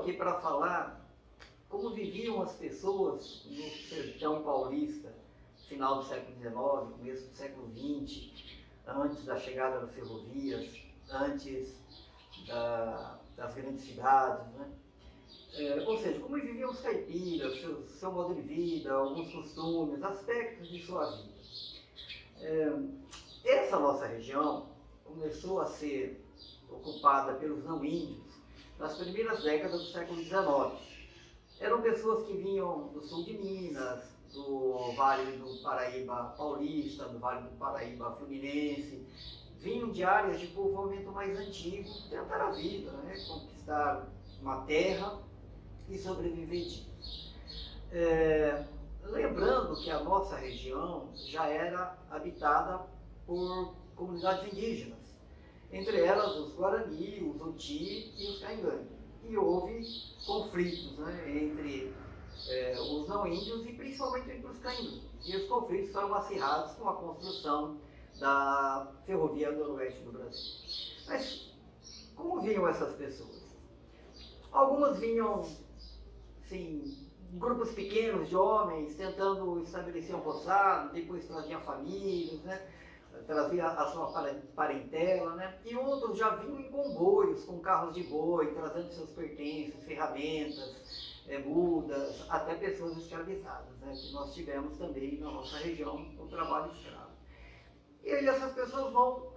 aqui para falar como viviam as pessoas no sertão paulista, final do século XIX, começo do século XX, antes da chegada das ferrovias, antes das grandes cidades, né? Ou seja, como viviam os caipiras, seu modo de vida, alguns costumes, aspectos de sua vida. Essa nossa região começou a ser ocupada pelos não-índios nas primeiras décadas do século XIX. Eram pessoas que vinham do sul de Minas, do Vale do Paraíba Paulista, do Vale do Paraíba Fluminense, vinham de áreas de povoamento mais antigo, tentar a vida, né? Conquistar uma terra e sobreviver disso. Lembrando que a nossa região já era habitada por comunidades indígenas, entre elas os Guarani, os Oti e os Caingangue. E houve conflitos, né, entre os não-índios e principalmente entre os Caingangue. E os conflitos foram acirrados com a construção da Ferrovia Noroeste do Brasil. Mas como vinham essas pessoas? Algumas vinham, assim, grupos pequenos de homens tentando estabelecer um roçado, depois traziam famílias, né? Trazia a sua parentela, né? E outros já vinham em comboios, com carros de boi, trazendo seus pertences, ferramentas, mudas, até pessoas escravizadas, né? Que nós tivemos também na nossa região o trabalho escravo. E aí essas pessoas vão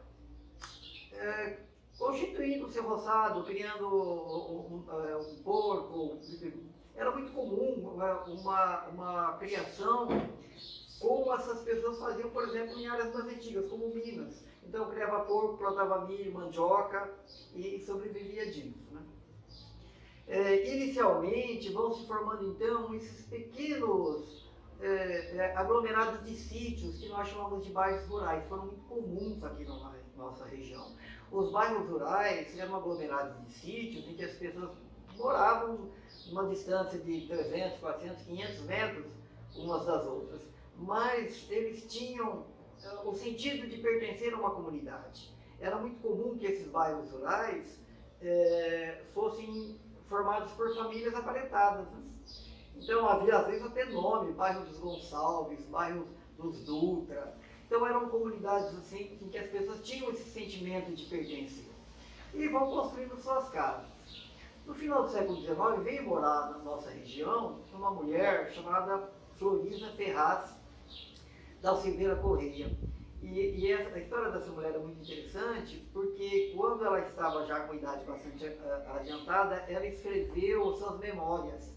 constituindo o seu roçado, criando um porco. Era muito comum uma criação como essas pessoas faziam, por exemplo, em áreas mais antigas, como Minas. Então, criava porco, plantava milho, mandioca e sobrevivia disso, né? Inicialmente, vão se formando, então, esses pequenos aglomerados de sítios, que nós chamamos de bairros rurais, foram muito comuns aqui na nossa região. Os bairros rurais eram aglomerados de sítios em que as pessoas moravam numa distância de 300, 400, 500 metros umas das outras, mas eles tinham o sentido de pertencer a uma comunidade. Era muito comum que esses bairros rurais fossem formados por famílias aparentadas. Então havia às vezes até nome, bairro dos Gonçalves, bairro dos Dutra. Então eram comunidades assim em que as pessoas tinham esse sentimento de pertencer. E vão construindo suas casas. No final do século XIX, veio morar na nossa região uma mulher chamada Florisa Ferraz da Silveira Correia. E a história dessa mulher é muito interessante, porque quando ela estava já com idade bastante adiantada, ela escreveu suas memórias.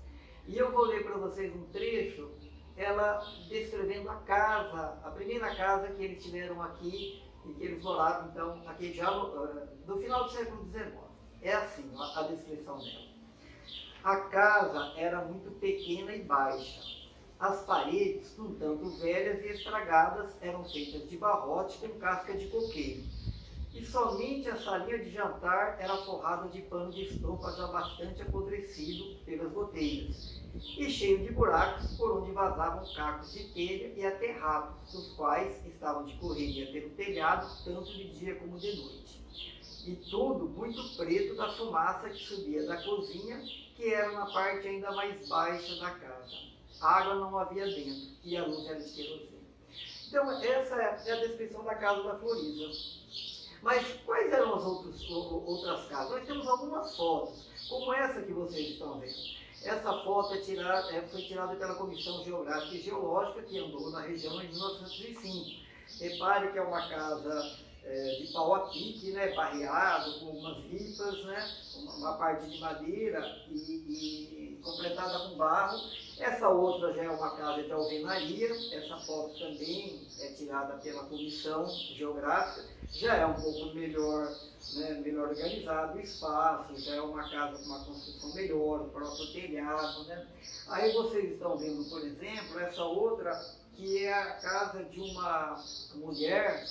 E eu vou ler para vocês um trecho, ela descrevendo a casa, a primeira casa que eles tiveram aqui, e que eles moraram, então, aqui já no final do século XIX. É assim a descrição dela. A casa era muito pequena e baixa. As paredes, um tanto velhas e estragadas, eram feitas de barrote com casca de coqueiro. E somente a salinha de jantar era forrada de pano de estopa já bastante apodrecido pelas goteiras, e cheio de buracos por onde vazavam cacos de telha e até ratos, os quais estavam de correria pelo telhado, tanto de dia como de noite. E tudo muito preto da fumaça que subia da cozinha, que era na parte ainda mais baixa da casa. Água não havia dentro e a luz era de querosene. Então, essa é a descrição da casa da Florisa. Mas quais eram as outras casas? Nós temos algumas fotos, como essa que vocês estão vendo. Essa foto foi tirada pela Comissão Geográfica e Geológica, que andou na região em 1905. Repare que é uma casa de pau a pique, né, barreado, com umas ripas, né, uma parte de madeira e completada com barro. Essa outra já é uma casa de alvenaria. Essa foto também é tirada pela Comissão Geográfica, já é um pouco melhor, né, melhor organizado o espaço, já é uma casa com uma construção melhor, o próprio telhado, né. Aí vocês estão vendo, por exemplo, essa outra, que é a casa de uma mulher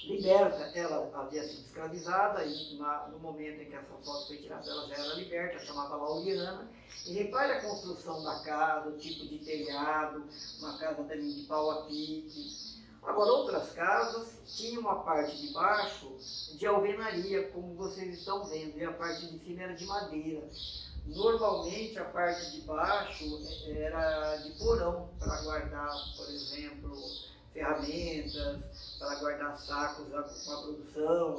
liberta. Ela havia sido escravizada e no momento em que essa foto foi tirada ela já era liberta, chamava Laureana. E repare a construção da casa, o tipo de telhado, uma casa também de pau a pique. Agora, outras casas tinham a parte de baixo de alvenaria, como vocês estão vendo, e a parte de cima era de madeira. Normalmente a parte de baixo era de porão para guardar, por exemplo, ferramentas, para guardar sacos com a produção,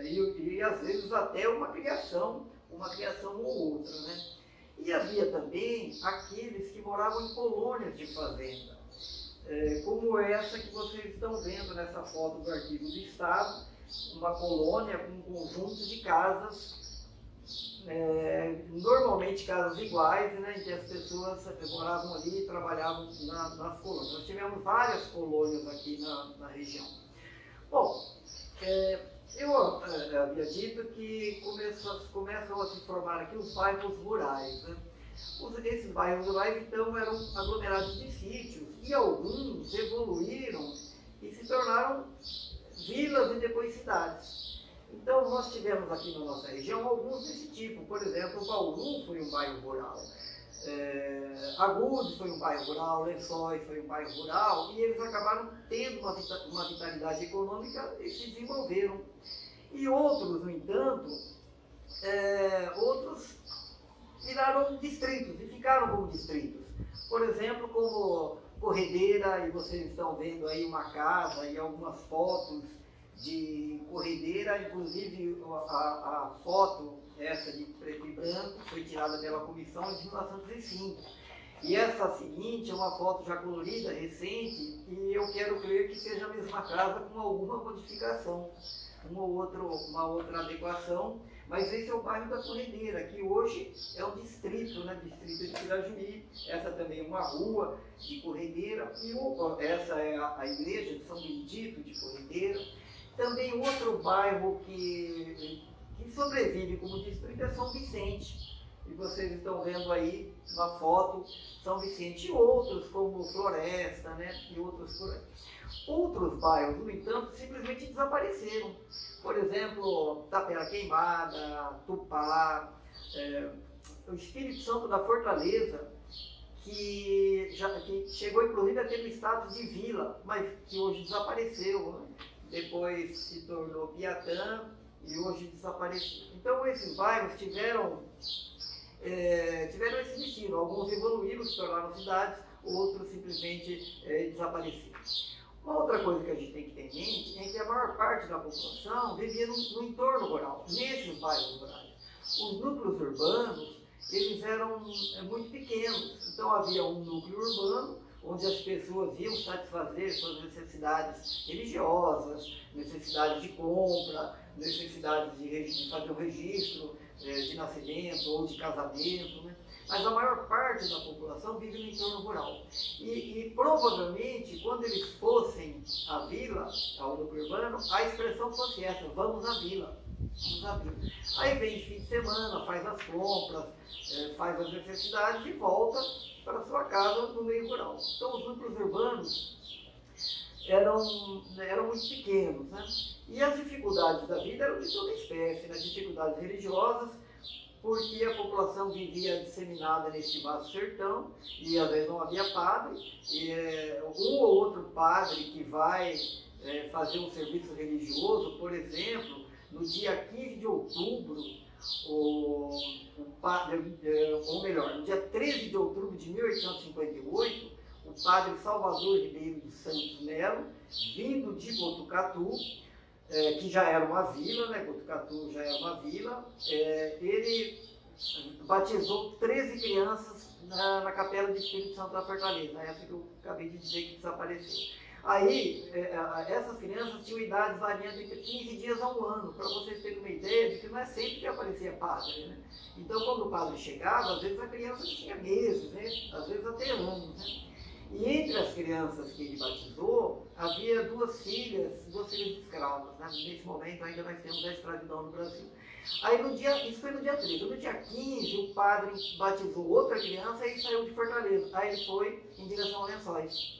e às vezes até uma criação ou outra, né? E havia também aqueles que moravam em colônias de fazenda, como essa que vocês estão vendo nessa foto do Arquivo do Estado, uma colônia com um conjunto de casas, normalmente casas iguais, né, em que as pessoas moravam ali e trabalhavam nas colônias. Nós tivemos várias colônias aqui na região. Bom, eu havia dito que começam a se formar aqui os bairros rurais, né? Esses bairros rurais, então, eram aglomerados de sítios, e alguns evoluíram e se tornaram vilas e depois cidades. Então, nós tivemos aqui na nossa região alguns desse tipo. Por exemplo, Bauru foi um bairro rural, Agudos foi um bairro rural, Lençóis foi um bairro rural, e eles acabaram tendo uma vitalidade econômica e se desenvolveram. E outros, no entanto, outros viraram distritos e ficaram como distritos. Por exemplo, como Corredeira, e vocês estão vendo aí uma casa e algumas fotos de Corredeira, inclusive a foto, essa de preto e branco, foi tirada pela comissão de 1905. E essa seguinte é uma foto já colorida, recente, e eu quero crer que seja a mesma casa com alguma modificação, uma outra adequação, mas esse é o bairro da Corredeira, que hoje é um distrito, né? Distrito de Pirajuí. Essa também é uma rua de Corredeira, e essa é a igreja de São Benedito de Corredeira. Também outro bairro que sobrevive como distrito é São Vicente, e vocês estão vendo aí na foto São Vicente, e outros como Floresta, né? E outros por aí. Outros bairros, no entanto, simplesmente desapareceram. Por exemplo, Tapera Queimada, Tupá, o Espírito Santo da Fortaleza, que chegou inclusive a ter o status de vila, mas que hoje desapareceu, né? Depois se tornou Piatã e hoje desapareceu. Então esses bairros tiveram esse destino. Alguns evoluíram, se tornaram cidades, outros simplesmente desapareceram. Uma outra coisa que a gente tem que ter em mente é que a maior parte da população vivia no entorno rural, nesses bairros rurais. Os núcleos urbanos, eles eram muito pequenos, então havia um núcleo urbano onde as pessoas iam satisfazer suas necessidades religiosas, necessidades de compra, necessidades de fazer um registro de nascimento ou de casamento, né? Mas a maior parte da população vive no entorno rural. E provavelmente, quando eles fossem à vila, ao núcleo urbano, a expressão fosse essa: vamos à vila. Vamos à vila. Aí vem de fim de semana, faz as compras, faz as necessidades e volta para sua casa no meio rural. Então os núcleos urbanos eram muito pequenos, né? E as dificuldades da vida eram de toda espécie, né? Dificuldades religiosas, porque a população vivia disseminada neste vasto sertão e às vezes não havia padre, e um ou outro padre que vai fazer um serviço religioso, por exemplo, no dia 15 de outubro, no dia 13 de outubro de 1858, o padre Salvador Ribeiro dos Santos Melo, vindo de Botucatu, que já era uma vila, né? Botucatu já era uma vila, ele batizou 13 crianças na Capela do Espírito Santo da Fortaleza, essa que eu acabei de dizer que desapareceu. Aí, essas crianças tinham idades variando entre 15 dias a um ano, para vocês terem uma ideia de que não é sempre que aparecia padre, né? Então, quando o padre chegava, às vezes a criança tinha meses, né? Às vezes até anos, né? E entre as crianças que ele batizou, havia duas filhas de escravos, né? Nesse momento ainda nós temos a escravidão no Brasil. Aí isso foi no dia 13, no dia 15 o padre batizou outra criança e saiu de Fortaleza. Aí ele foi em direção a Lençóis.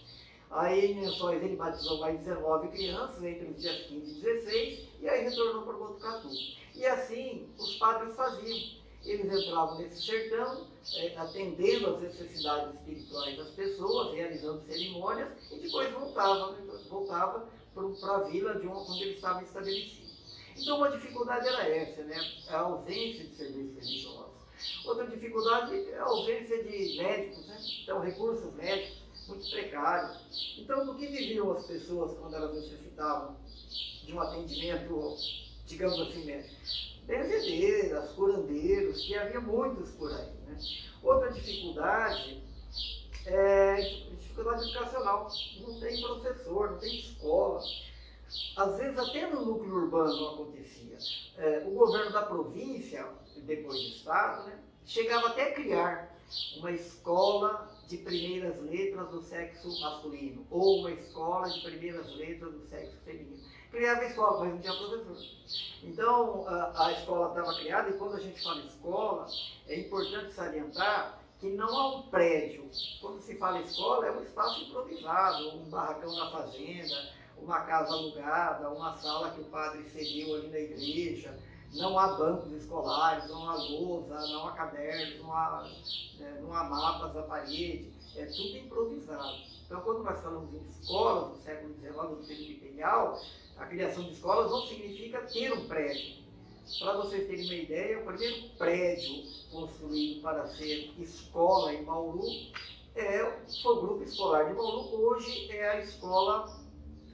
Aí em Lençóis ele batizou mais 19 crianças entre os dias 15 e 16 e aí retornou para Botucatu. E assim os padres faziam. Eles entravam nesse sertão, atendendo às necessidades espirituais das pessoas, realizando cerimônias, e depois voltava para a vila onde ele estava estabelecido. Então, uma dificuldade era essa, né? A ausência de serviços religiosos. Outra dificuldade é a ausência de médicos, né? Então, recursos médicos muito precários. Então, do que viviam as pessoas quando elas necessitavam de um atendimento, digamos assim, médico? Benzedeiras, curandeiros, que havia muitos por aí, né? Outra dificuldade é dificuldade educacional. Não tem professor, não tem escola. Às vezes até no núcleo urbano não acontecia. O governo da província, depois do estado, né, chegava até a criar uma escola de primeiras letras do sexo masculino ou uma escola de primeiras letras do sexo feminino. Criava a escola, mas não tinha professor. Então a escola estava criada, e quando a gente fala escola, é importante salientar que não há um prédio. Quando se fala escola, é um espaço improvisado, um barracão na fazenda, uma casa alugada, uma sala que o padre cedeu ali na igreja. Não há bancos escolares, não há lousa, não há cadernos, não há mapas na parede. É tudo improvisado. Então, quando nós falamos em escolas no século XIX, no período imperial, a criação de escolas não significa ter um prédio. Para vocês terem uma ideia, o primeiro prédio construído para ser escola em Bauru foi o Grupo Escolar de Bauru. Hoje é a escola,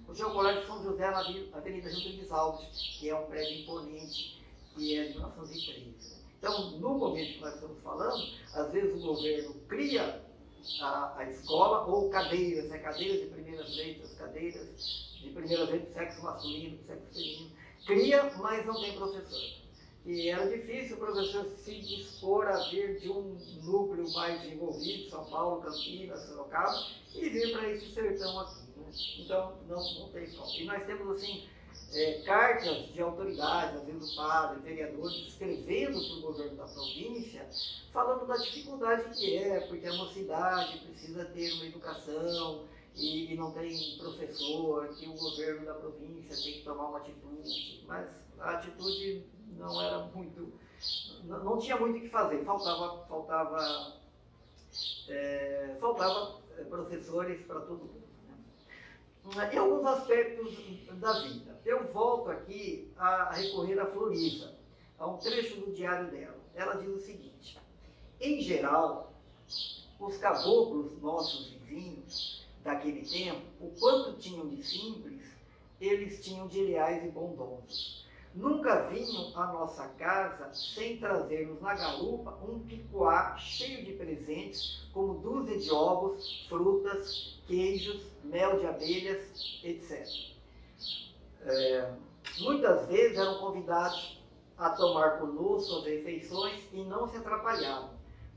hoje é o Colégio São José na Avenida Rodrigues Alves, que é um prédio imponente, que é de 1913. Então, no momento que nós estamos falando, às vezes o governo cria a escola, ou cadeiras, cadeiras de primeiras letras, cadeiras de primeiras letras do sexo masculino, do sexo feminino, cria, mas não tem professor. E era difícil o professor se dispor a vir de um núcleo mais desenvolvido, São Paulo, Campinas, Sorocaba, e vir para esse sertão aqui, né? Então, não tem escola. E nós temos, assim, cartas de autoridades, às vezes o padre, vereadores, escrevendo para o governo da província, falando da dificuldade que é, porque a mocidade precisa ter uma educação e não tem professor, que o governo da província tem que tomar uma atitude, mas a atitude não era muito, não tinha muito o que fazer, faltava professores para todo mundo. Em alguns aspectos da vida. Eu volto aqui a recorrer a Florisa, a um trecho do diário dela. Ela diz o seguinte: em geral, os caboclos, nossos vizinhos daquele tempo, o quanto tinham de simples, eles tinham de leais e bondosos. Nunca vinham à nossa casa sem trazer-nos na garupa um picuá cheio de presentes, como dúzia de ovos, frutas, queijos, mel de abelhas, etc. Muitas vezes eram convidados a tomar conosco as refeições e não se atrapalhavam.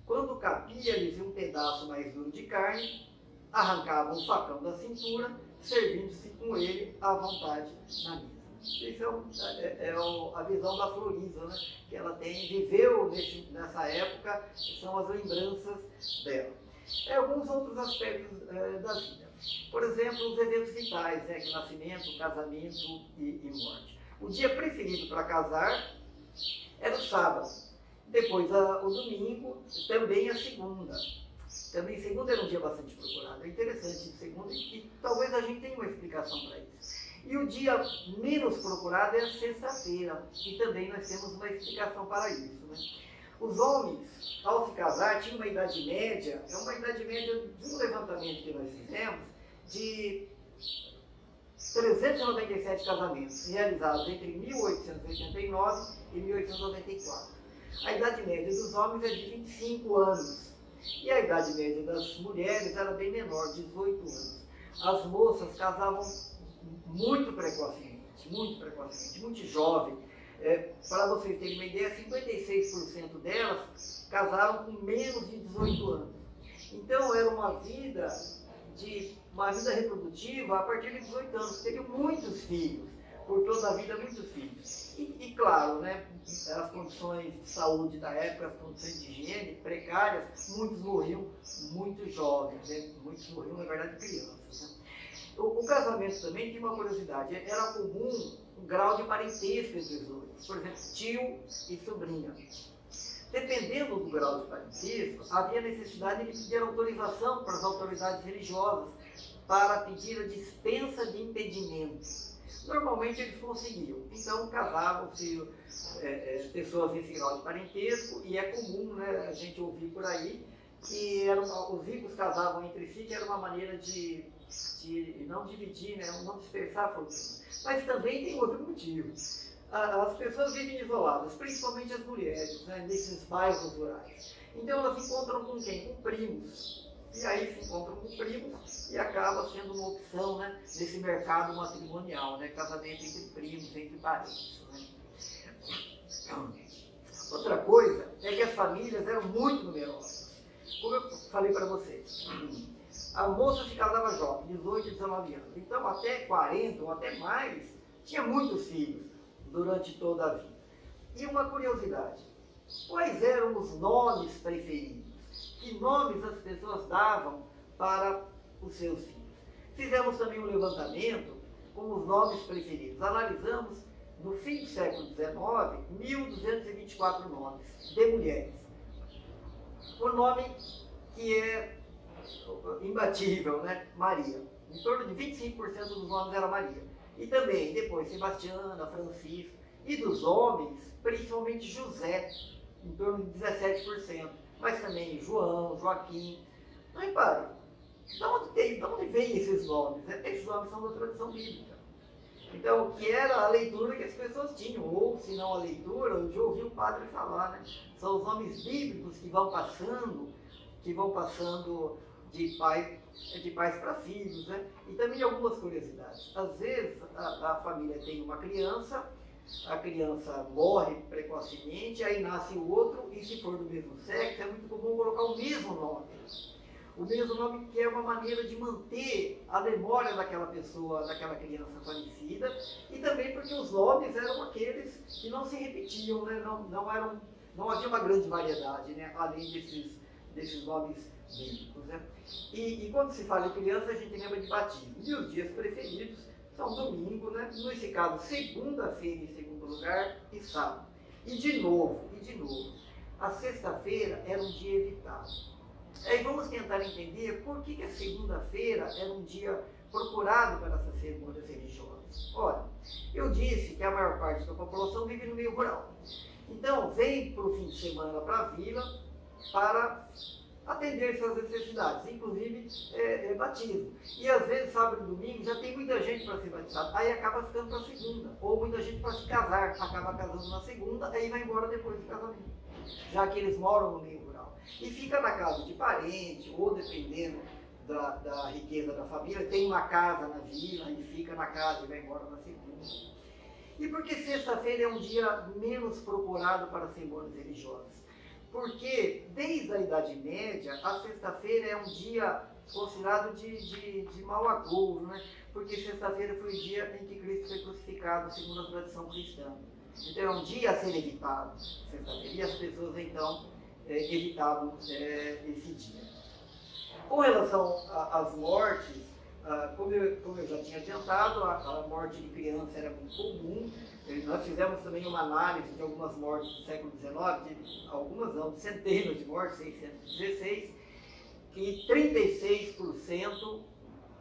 Quando cabia-lhes um pedaço mais duro de carne, arrancavam o facão da cintura, servindo-se com ele à vontade na mesa. Isso é a visão da Florisa, né? Que ela viveu nessa época, são as lembranças dela. Alguns outros aspectos da vida. Por exemplo, os eventos vitais, que é nascimento, casamento e morte. O dia preferido para casar era o sábado. Depois o domingo, também a segunda. Também segunda era um dia bastante procurado. É interessante segunda e talvez a gente tenha uma explicação para isso. E o dia menos procurado é a sexta-feira, e também nós temos uma explicação para isso, né? Os homens, ao se casar, tinham uma idade média, uma idade média de um levantamento que nós fizemos, de 397 casamentos realizados entre 1889 e 1894. A idade média dos homens é de 25 anos, e a idade média das mulheres era bem menor, 18 anos. As moças casavam muito precocemente, muito jovem. Para vocês terem uma ideia, 56% delas casaram com menos de 18 anos. Então era uma vida reprodutiva a partir de 18 anos. Teriam muitos filhos, por toda a vida muitos filhos. E claro, né, as condições de saúde da época, as condições de higiene precárias, muitos morriam muito jovens, né? Muitos morriam, na verdade, crianças, né? O casamento também tinha uma curiosidade, era comum um grau de parentesco entre os dois, por exemplo, tio e sobrinha. Dependendo do grau de parentesco, havia necessidade de pedir autorização para as autoridades religiosas para pedir a dispensa de impedimentos. Normalmente eles conseguiam. Então casavam-se pessoas desse grau de parentesco, e é comum, né, a gente ouvir por aí que os ricos casavam entre si, que era uma maneira de não dividir, né, não dispersar a fortuna. Mas também tem outro motivo. As pessoas vivem isoladas, principalmente as mulheres, né, nesses bairros rurais. Então elas se encontram com quem? Com primos. E aí se encontram com primos e acaba sendo uma opção, né, nesse mercado matrimonial, né, casamento entre primos, entre parentes. Né. Outra coisa é que as famílias eram muito numerosas. Como eu falei para vocês, a moça se casava jovem, 18, 19 anos. Então até 40 ou até mais, tinha muitos filhos durante toda a vida. E uma curiosidade, quais eram os nomes preferidos? Que nomes as pessoas davam para os seus filhos? Fizemos também um levantamento com os nomes preferidos. Analisamos, no fim do século XIX, 1.224 nomes de mulheres. O nome que é imbatível, né? Maria. Em torno de 25% dos nomes era Maria. E também, depois, Sebastiana, Francisco. E dos homens, principalmente José, em torno de 17%. Mas também João, Joaquim. Não repare, de onde vêm esses nomes? Esses nomes são da tradição bíblica. Então, que era a leitura que as pessoas tinham, ou se não a leitura, eu já ouvi o padre falar, né? São os nomes bíblicos que vão passando de pais para filhos, né? E também algumas curiosidades. Às vezes a família tem uma criança, a criança morre precocemente, aí nasce o outro, e se for do mesmo sexo, é muito comum colocar o mesmo nome. O mesmo nome, que é uma maneira de manter a memória daquela pessoa, daquela criança falecida, e também porque os nomes eram aqueles que não se repetiam, né? Não havia uma grande variedade, né? Além desses nomes bíblicos, né? E quando se fala em criança, a gente lembra de batismo. E os dias preferidos são domingo, né? Nesse caso, segunda-feira em segundo lugar e sábado. E de novo, a sexta-feira era um dia evitado. Aí vamos tentar entender por que a segunda-feira era um dia procurado para essas cerimônias religiosas. Olha, eu disse que a maior parte da população vive no meio rural. Então, vem para o fim de semana para a vila para atender suas necessidades, inclusive batismo. E às vezes, sábado e domingo, já tem muita gente para ser batizado, aí acaba ficando para a segunda. Ou muita gente para se casar, acaba casando na segunda, aí vai embora depois do casamento, já que eles moram no meio rural. E fica na casa de parente, ou dependendo da riqueza da família, tem uma casa na vila e fica na casa e vai embora na segunda. E por que sexta-feira é um dia menos procurado para cerimônias religiosas? Porque desde a Idade Média, a sexta-feira é um dia considerado de mau agouro, né? Porque sexta-feira foi o dia em que Cristo foi crucificado, segundo a tradição cristã. Então é um dia a ser evitado, sexta-feira, e as pessoas então evitavam esse dia. Com relação às mortes, como eu já tinha adiantado, a morte de criança era muito comum. Nós fizemos também uma análise de algumas mortes do século XIX, centenas de mortes, 616, e 36%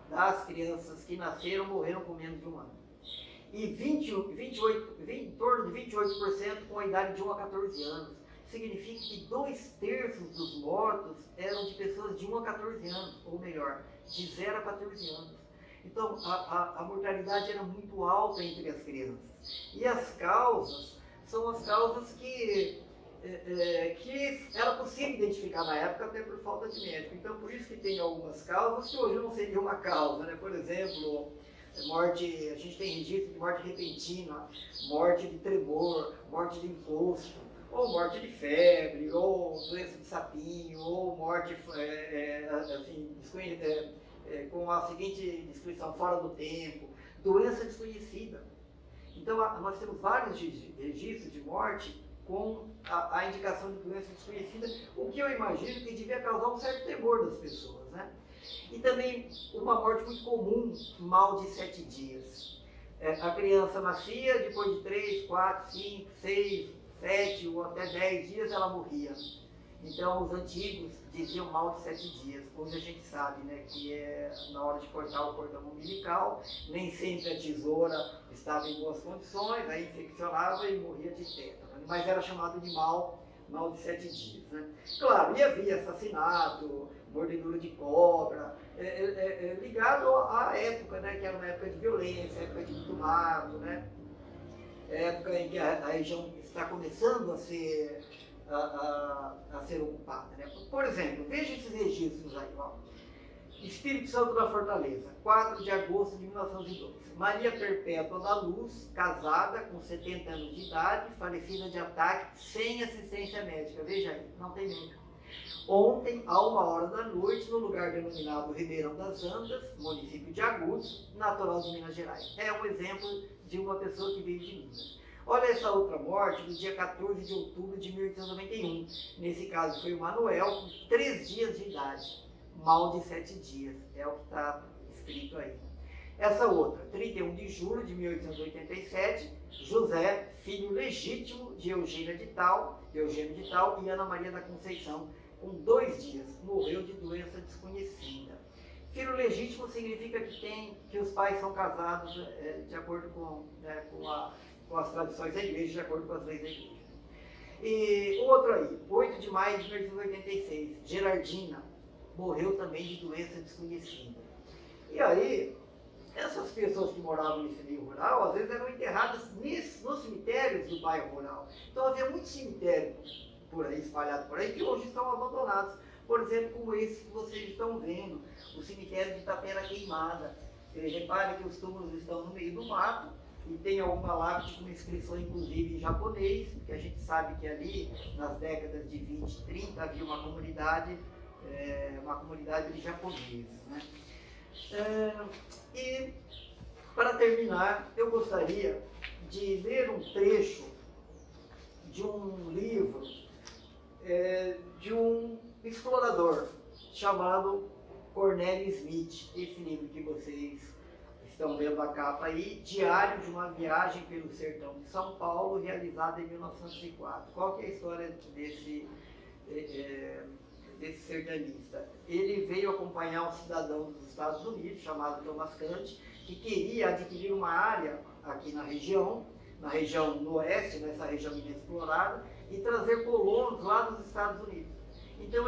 das crianças que nasceram morreram com menos de um ano. E em torno de 28% com a idade de 1 a 14 anos. Significa que 2/3 dos mortos eram de pessoas de 1 a 14 anos, ou melhor, de 0 a 14 anos. Então, a mortalidade era muito alta entre as crianças. E as causas são as causas que era possível identificar na época, até por falta de médico. Então, por isso que tem algumas causas que hoje não seriam uma causa, né? Por exemplo, morte, a gente tem registro de morte repentina, morte de tremor, morte de encosto, ou morte de febre, ou doença de sapinho, ou morte com a seguinte descrição, fora do tempo, doença desconhecida. Então, nós temos vários registros de morte com a indicação de doença desconhecida, o que eu imagino que devia causar um certo temor das pessoas, né? E também uma morte muito comum, mal de 7 dias. A criança nascia, depois de 3, 4, 5, 6, 7 ou até 10 dias ela morria. Então, os antigos diziam mal de 7 dias. Hoje a gente sabe, né, que é na hora de cortar o cordão umbilical, nem sempre a tesoura estava em boas condições, aí infeccionava e morria de tétano. Mas era chamado de mal de 7 dias. Né? Claro, e havia assassinato, mordedura de cobra, ligado à época, né, que era uma época de violência, época de muito mato, né? Época em que a região está começando a ser ocupada. Né? Por exemplo, veja esses registros aí. Ó. Espírito Santo da Fortaleza, 4 de agosto de 1902. Maria Perpétua da Luz, casada, com 70 anos de idade, falecida de ataque sem assistência médica. Veja aí, não tem médico. Ontem, a 1h da noite, no lugar denominado Ribeirão das Andas, município de Agudos, natural de Minas Gerais. É um exemplo de uma pessoa que veio de Minas. Olha essa outra morte, no dia 14 de outubro de 1891. Nesse caso foi o Manuel, com 3 dias de idade. Mal de 7 dias, é o que está escrito aí. Essa outra, 31 de julho de 1887, José, filho legítimo de Eugênio de Tal e Ana Maria da Conceição, com 2 dias, morreu de doença desconhecida. Filho legítimo significa que os pais são casados de acordo com as tradições da igreja, de acordo com as leis da igreja. E outro aí, 8 de maio de 1986, Gerardina, morreu também de doença desconhecida. E aí, essas pessoas que moravam nesse meio rural, às vezes eram enterradas nos cemitérios do bairro rural. Então havia muitos cemitérios por aí, espalhados por aí, que hoje estão abandonados. Por exemplo, como esse que vocês estão vendo, o cemitério de Itapera Queimada. Repare que os túmulos estão no meio do mato, e tem alguma lápide com inscrição, inclusive, em japonês, porque a gente sabe que ali, nas décadas de 20 e 30, havia uma comunidade de japoneses. Né? E, para terminar, eu gostaria de ler um trecho de um livro de um explorador chamado Cornélio Smith. Esse livro que vocês estão vendo a capa aí, Diário de uma Viagem pelo Sertão de São Paulo, realizada em 1904. Qual que é a história desse sertanista? Ele veio acompanhar um cidadão dos Estados Unidos, chamado Thomas Kant, que queria adquirir uma área aqui na região no oeste, nessa região inexplorada, e trazer colonos lá dos Estados Unidos. Então,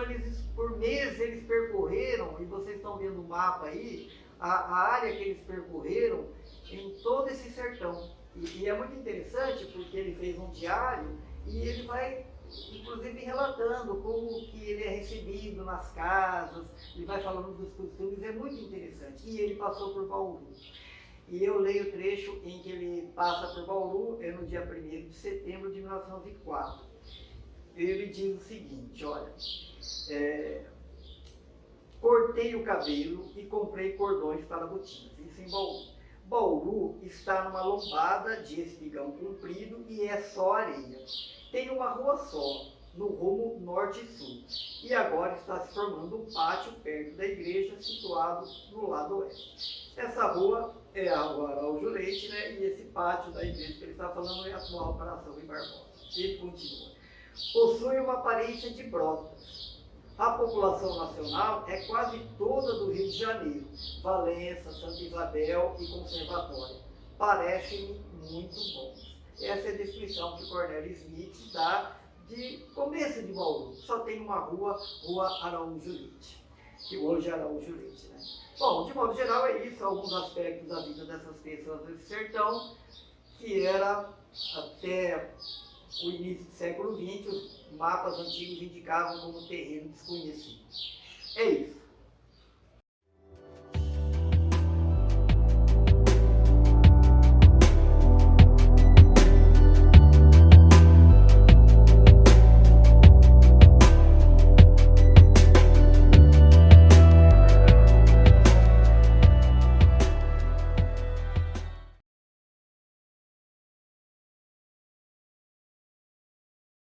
por meses eles percorreram, e vocês estão vendo o mapa aí, a área que eles percorreram em todo esse sertão. E é muito interessante porque ele fez um diário e ele vai, inclusive, relatando como que ele é recebido nas casas, ele vai falando dos costumes, é muito interessante. E ele passou por Bauru. E eu leio o trecho em que ele passa por Bauru, no dia 1º de setembro de 1904. Ele diz o seguinte, olha, cortei o cabelo e comprei cordões para botinas. Isso em Bauru. Bauru está numa lombada de espigão comprido e é só areia. Tem uma rua só, no rumo norte e sul. E agora está se formando um pátio perto da igreja, situado no lado oeste. Essa rua é a Rua Araújo Leite, né? E esse pátio da igreja que ele está falando é a atual Praça Rui Barbosa. Ele continua. Possui uma aparência de brotas. A população nacional é quase toda do Rio de Janeiro, Valença, Santa Isabel e Conservatório. Parecem-me muito bons. Essa é a descrição que Cornélio Smith dá de começo de Bauru. Só tem uma rua, Rua Araújo Leite, que hoje é Araújo Leite. Né? Bom, de modo geral é isso, alguns aspectos da vida dessas pessoas desse sertão, que era até o início do século XX, os mapas antigos indicavam como terreno desconhecido. É isso.